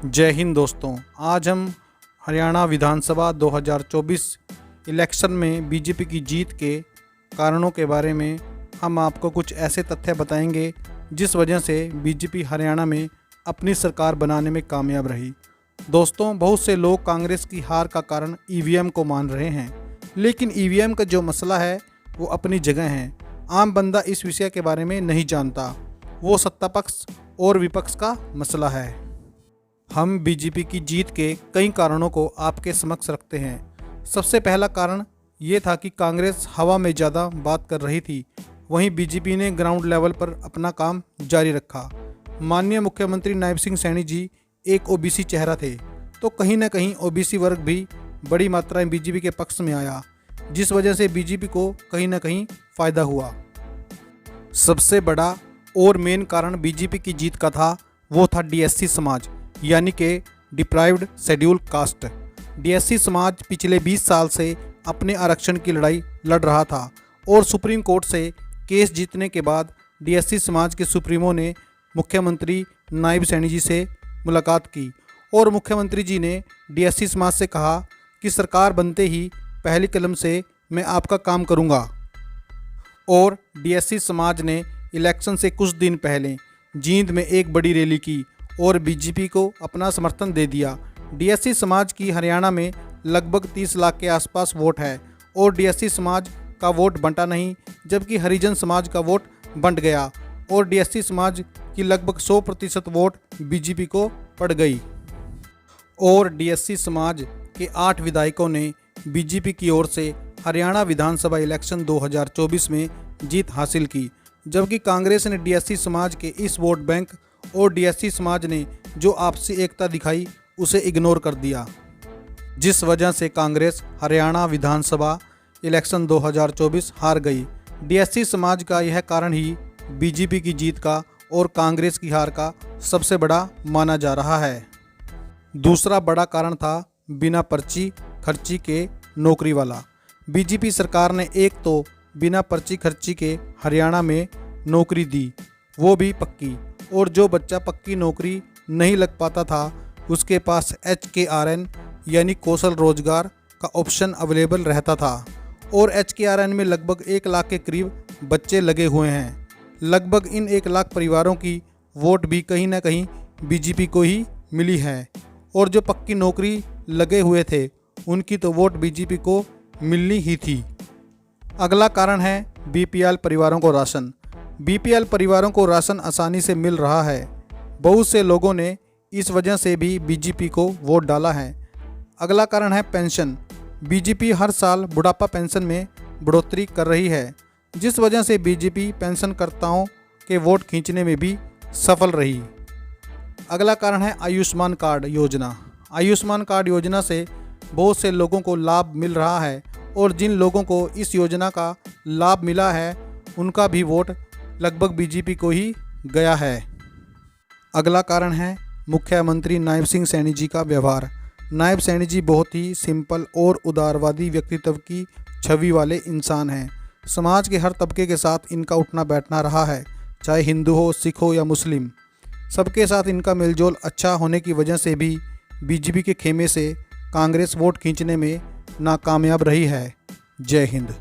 जय हिंद दोस्तों। आज हम हरियाणा विधानसभा 2024 इलेक्शन में बीजेपी की जीत के कारणों के बारे में हम आपको कुछ ऐसे तथ्य बताएंगे जिस वजह से बीजेपी हरियाणा में अपनी सरकार बनाने में कामयाब रही। दोस्तों, बहुत से लोग कांग्रेस की हार का कारण ईवीएम को मान रहे हैं, लेकिन ईवीएम का जो मसला है वो अपनी जगह है। आम बंदा इस विषय के बारे में नहीं जानता, वो सत्ता पक्ष और विपक्ष का मसला है। हम बीजेपी की जीत के कई कारणों को आपके समक्ष रखते हैं। सबसे पहला कारण ये था कि कांग्रेस हवा में ज़्यादा बात कर रही थी, वहीं बीजेपी ने ग्राउंड लेवल पर अपना काम जारी रखा। माननीय मुख्यमंत्री नायब सिंह सैनी जी एक ओबीसी चेहरा थे, तो कहीं ना कहीं ओबीसी वर्ग भी बड़ी मात्रा में बीजेपी के पक्ष में आया, जिस वजह से बीजेपी को कहीं ना कहीं फ़ायदा हुआ। सबसे बड़ा और मेन कारण बीजेपी की जीत का था वो था डीएससी समाज, यानी कि डिप्राइव्ड शेड्यूल कास्ट। डीएससी समाज पिछले 20 साल से अपने आरक्षण की लड़ाई लड़ रहा था और सुप्रीम कोर्ट से केस जीतने के बाद डीएससी समाज के सुप्रीमो ने मुख्यमंत्री नायब सैनी जी से मुलाकात की और मुख्यमंत्री जी ने डीएससी समाज से कहा कि सरकार बनते ही पहली कलम से मैं आपका काम करूंगा। और डीएससी समाज ने इलेक्शन से कुछ दिन पहले जींद में एक बड़ी रैली की और बीजेपी को अपना समर्थन दे दिया। डीएससी समाज की हरियाणा में लगभग 30 लाख के आसपास वोट है और डीएससी समाज का वोट बंटा नहीं, जबकि हरिजन समाज का वोट बंट गया और डीएससी समाज की लगभग 100% वोट बीजेपी को पड़ गई। और डीएससी समाज के 8 विधायकों ने बीजेपी की ओर से हरियाणा विधानसभा इलेक्शन 2024 में जीत हासिल की, जबकि कांग्रेस ने डीएससी समाज के इस वोट बैंक और डीएससी समाज ने जो आपसी एकता दिखाई उसे इग्नोर कर दिया, जिस वजह से कांग्रेस हरियाणा विधानसभा इलेक्शन 2024 हार गई। डीएससी समाज का यह कारण ही बीजेपी की जीत का और कांग्रेस की हार का सबसे बड़ा माना जा रहा है। दूसरा बड़ा कारण था बिना पर्ची खर्ची के नौकरी वाला। बीजेपी सरकार ने एक तो बिना पर्ची खर्ची के हरियाणा में नौकरी दी, वो भी पक्की, और जो बच्चा पक्की नौकरी नहीं लग पाता था उसके पास HKRN यानी कौशल रोजगार का ऑप्शन अवेलेबल रहता था। और HKRN में लगभग 1 लाख के करीब बच्चे लगे हुए हैं। लगभग इन 1 लाख परिवारों की वोट भी कहीं ना कहीं बीजेपी को ही मिली है, और जो पक्की नौकरी लगे हुए थे उनकी तो वोट बीजेपी को मिलनी ही थी। अगला कारण है बीपीएल परिवारों को राशन। बीपीएल परिवारों को राशन आसानी से मिल रहा है। बहुत से लोगों ने इस वजह से भी बीजेपी को वोट डाला है। अगला कारण है पेंशन। बीजेपी हर साल बुढ़ापा पेंशन में बढ़ोतरी कर रही है, जिस वजह से बीजेपी पेंशनकर्ताओं के वोट खींचने में भी सफल रही। अगला कारण है आयुष्मान कार्ड योजना। आयुष्मान कार्ड योजना से बहुत से लोगों को लाभ मिल रहा है और जिन लोगों को इस योजना का लाभ मिला है उनका भी वोट लगभग बीजेपी को ही गया है। अगला कारण है मुख्यमंत्री नायब सिंह सैनी जी का व्यवहार। नायब सैनी जी बहुत ही सिंपल और उदारवादी व्यक्तित्व की छवि वाले इंसान हैं। समाज के हर तबके के साथ इनका उठना बैठना रहा है, चाहे हिंदू हो, सिख हो या मुस्लिम। सबके साथ इनका मेलजोल अच्छा होने की वजह से भी बीजेपी के खेमे से कांग्रेस वोट खींचने में नाकामयाब रही है। जय हिंद।